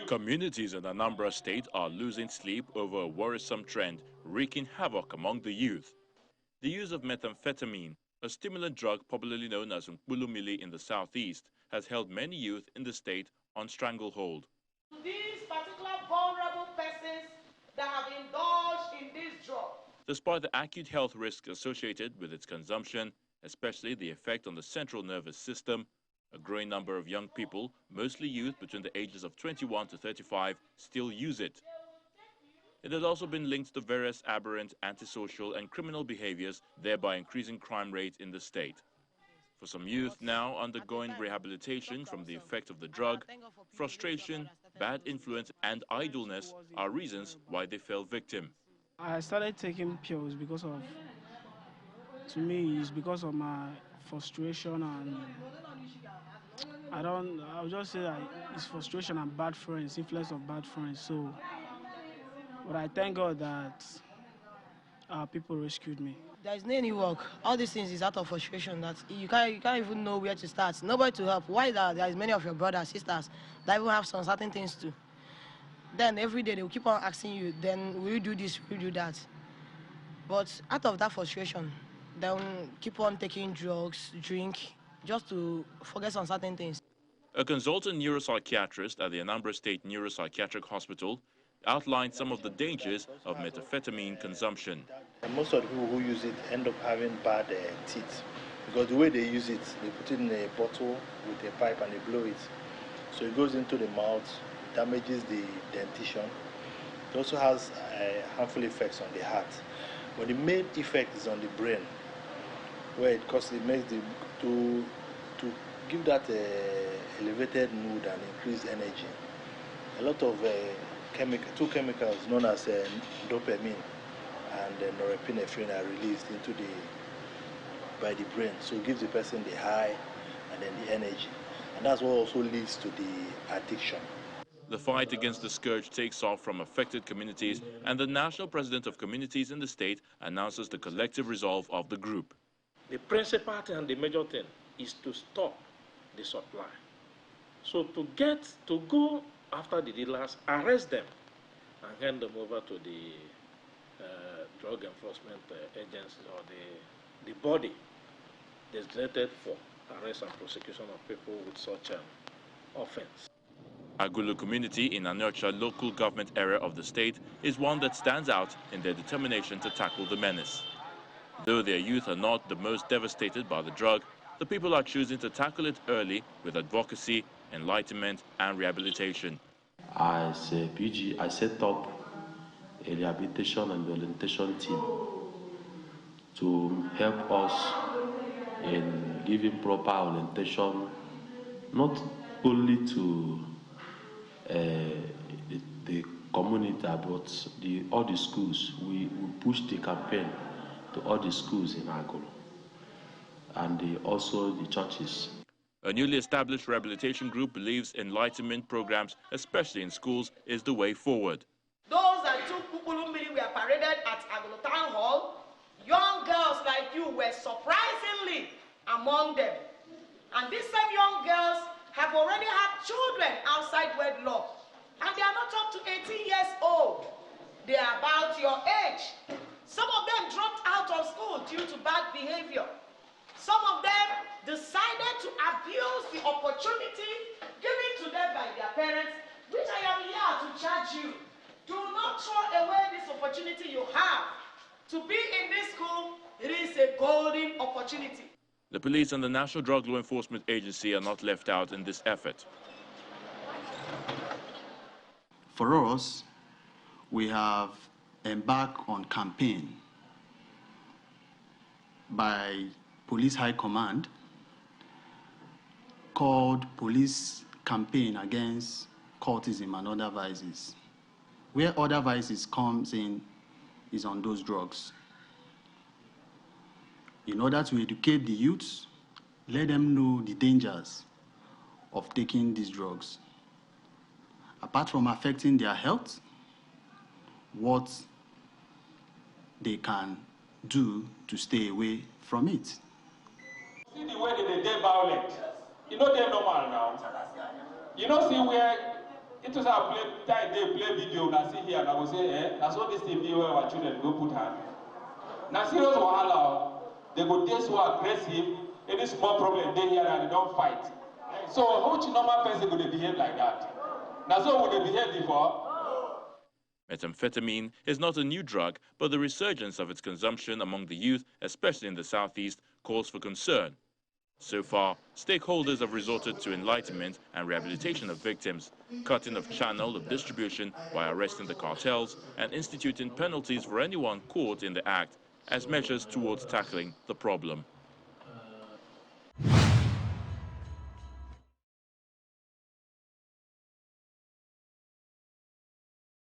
Communities in Anambra State are losing sleep over a worrisome trend wreaking havoc among the youth. The use of methamphetamine, a stimulant drug popularly known as Mili in the southeast, has held many youth in the state on stranglehold. These particular vulnerable persons that have indulged in this drug. Despite the acute health risks associated with its consumption, especially the effect on the central nervous system, a growing number of young people, mostly youth between the ages of 21 to 35, still use it. It has also been linked to various aberrant antisocial and criminal behaviors, thereby increasing crime rate in the state. For some youth now undergoing rehabilitation from the effect of the drug, frustration, bad influence and idleness are reasons why they fell victim. I started taking pills to me, it's because of my frustration, and I'll just say that it's frustration and bad friends, influence of bad friends. So, but I thank God that people rescued me. There is no any work. All these things is out of frustration that you can't even know where to start. Nobody to help. Why that there is many of your brothers, sisters that even have some certain things to. Then every day they will keep on asking you, then will you do this, will you do that? But out of that frustration, then keep on taking drugs, drink, just to forget on certain things. A consultant neuropsychiatrist at the Anambra State Neuropsychiatric Hospital outlined some of the dangers of methamphetamine consumption. And most of the people who use it end up having bad teeth, because the way they use it, they put it in a bottle with a pipe and they blow it. So it goes into the mouth, damages the dentition. It also has harmful effects on the heart. But the main effect is on the brain, where it makes to give that elevated mood and increased energy. A lot of two chemicals known as dopamine and norepinephrine are released by the brain, so it gives the person the high and then the energy, and that's what also leads to the addiction. The fight against the scourge takes off from affected communities, and the national president of communities in the state announces the collective resolve of the group. The principal thing and the major thing is to stop the supply. So to go after the dealers, arrest them, and hand them over to the drug enforcement agencies or the body designated for arrest and prosecution of people with such offense. Agulu community in Anyocha local government area of the state is one that stands out in their determination to tackle the menace. Though their youth are not the most devastated by the drug, the people are choosing to tackle it early with advocacy, enlightenment and rehabilitation. As a PG, I set up a rehabilitation and orientation team to help us in giving proper orientation, not only to the community, but all the schools. We push the campaign to all the schools in Agulu and also the churches. A newly established rehabilitation group believes enlightenment programs, especially in schools, is the way forward. Those that took Mili were paraded at Agulu Town Hall. Young girls like you were surprisingly among them. And these same young girls have already had children outside wedlock. And they are not up to 18 years old. They are about your age. Some of them dropped out of school due to bad behavior. Some of them decided to abuse the opportunity given to them by their parents, which I am here to charge you. Do not throw away this opportunity you have. To be in this school, it is a golden opportunity. The police and the National Drug Law Enforcement Agency are not left out in this effort. For us, we have embarked on campaign by Police High Command called Police Campaign Against Cultism and Other Vices. Where other vices comes in is on those drugs. In order to educate the youths, let them know the dangers of taking these drugs. Apart from affecting their health, what they can do to stay away from it. See the way they get violent. You know they're normal now. You know, see where it was our play time they play video and I see here and I will say, that's what this TV where our children go put hand. Now serious wahala, they go dey so aggressive, any small problem they here and they don't fight. So which normal person would they behave like that? Now so would they behave before? Methamphetamine is not a new drug, but the resurgence of its consumption among the youth, especially in the southeast, calls for concern. So far, stakeholders have resorted to enlightenment and rehabilitation of victims, cutting of channel of distribution by arresting the cartels and instituting penalties for anyone caught in the act as measures towards tackling the problem.